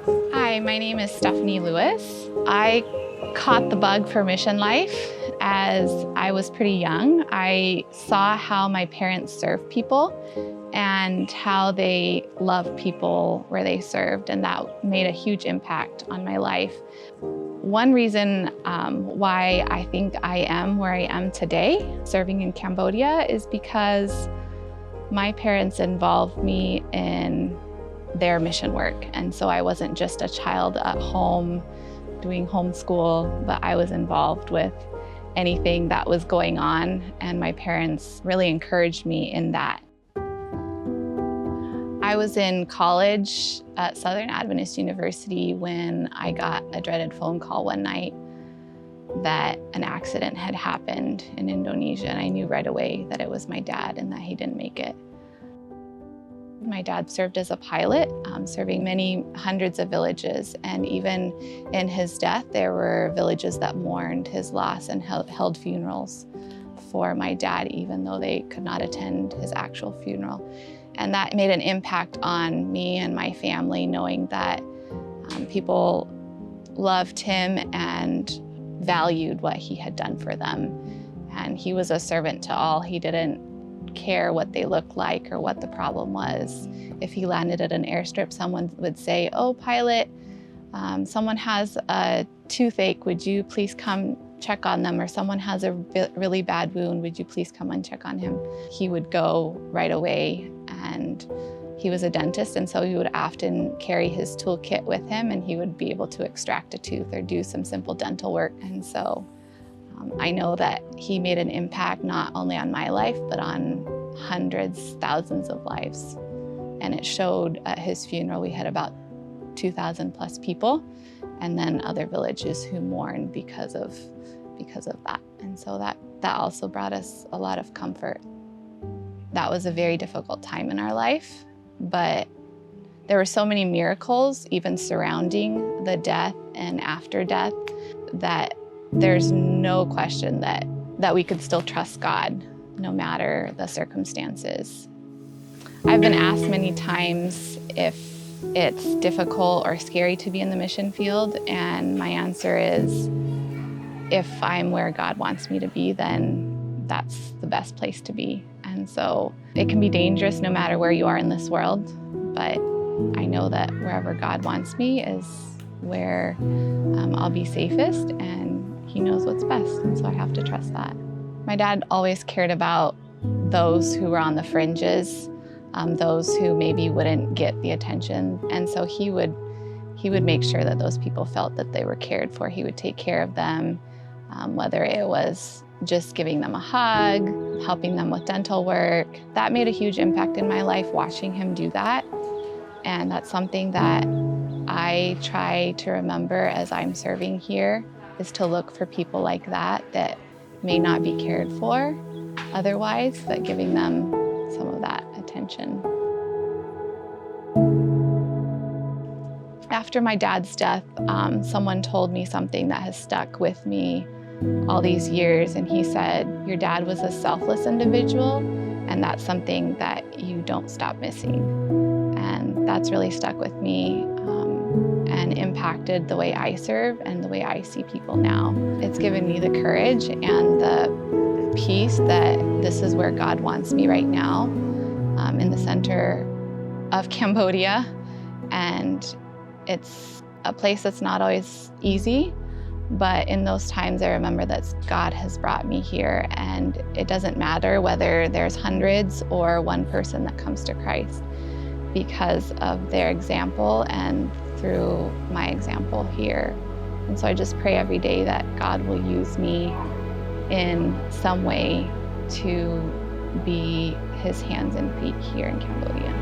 Hi, my name is Stephanie Lewis. I caught the bug for mission life as I was pretty young. I saw how my parents served people and how they loved people where they served, and that made a huge impact on my life. One reason why I think I am where I am today, serving in Cambodia, is because my parents involved me in their mission work. And so I wasn't just a child at home doing homeschool, but I was involved with anything that was going on, and my parents really encouraged me in that. I was in college at Southern Adventist University when I got a dreaded phone call one night that an accident had happened in Indonesia, and I knew right away that it was my dad and that he didn't make it. My dad served as a pilot, serving many hundreds of villages, and even in his death, there were villages that mourned his loss and held funerals for my dad, even though they could not attend his actual funeral. And that made an impact on me and my family, knowing that people loved him and valued what he had done for them. And he was a servant to all. He didn't care what they looked like or what the problem was. If he landed at an airstrip, someone would say, "Oh, pilot, someone has a toothache. Would you please come check on them?" Or "Someone has a really bad wound. Would you please come and check on him?" He would go right away, and he was a dentist, and so he would often carry his toolkit with him, and he would be able to extract a tooth or do some simple dental work. And so I know that he made an impact not only on my life, but on hundreds, thousands of lives. And it showed at his funeral. We had about 2,000 plus people, and then other villages who mourned because of that. And so that also brought us a lot of comfort. That was a very difficult time in our life, but there were so many miracles even surrounding the death and after death that there's no question that we could still trust God no matter the circumstances. I've been asked many times if it's difficult or scary to be in the mission field, and my answer is, if I'm where God wants me to be, then that's the best place to be. And so it can be dangerous no matter where you are in this world, but I know that wherever God wants me is where I'll be safest, and He knows what's best, and so I have to trust that. My dad always cared about those who were on the fringes, those who maybe wouldn't get the attention, and so he would make sure that those people felt that they were cared for. He would take care of them, whether it was just giving them a hug, helping them with dental work. That made a huge impact in my life, watching him do that, and that's something that I try to remember as I'm serving here, is to look for people like that may not be cared for otherwise, but giving them some of that attention. After my dad's death, someone told me something that has stuck with me all these years, and he said, "Your dad was a selfless individual, and that's something that you don't stop missing." And that's really stuck with me and impacted the way I serve and the way I see people now. It's given me the courage and the peace that this is where God wants me right now, in the center of Cambodia. And it's a place that's not always easy, but in those times I remember that God has brought me here, and it doesn't matter whether there's hundreds or one person that comes to Christ, because of their example and through my example here. And so I just pray every day that God will use me in some way to be His hands and feet here in Cambodia.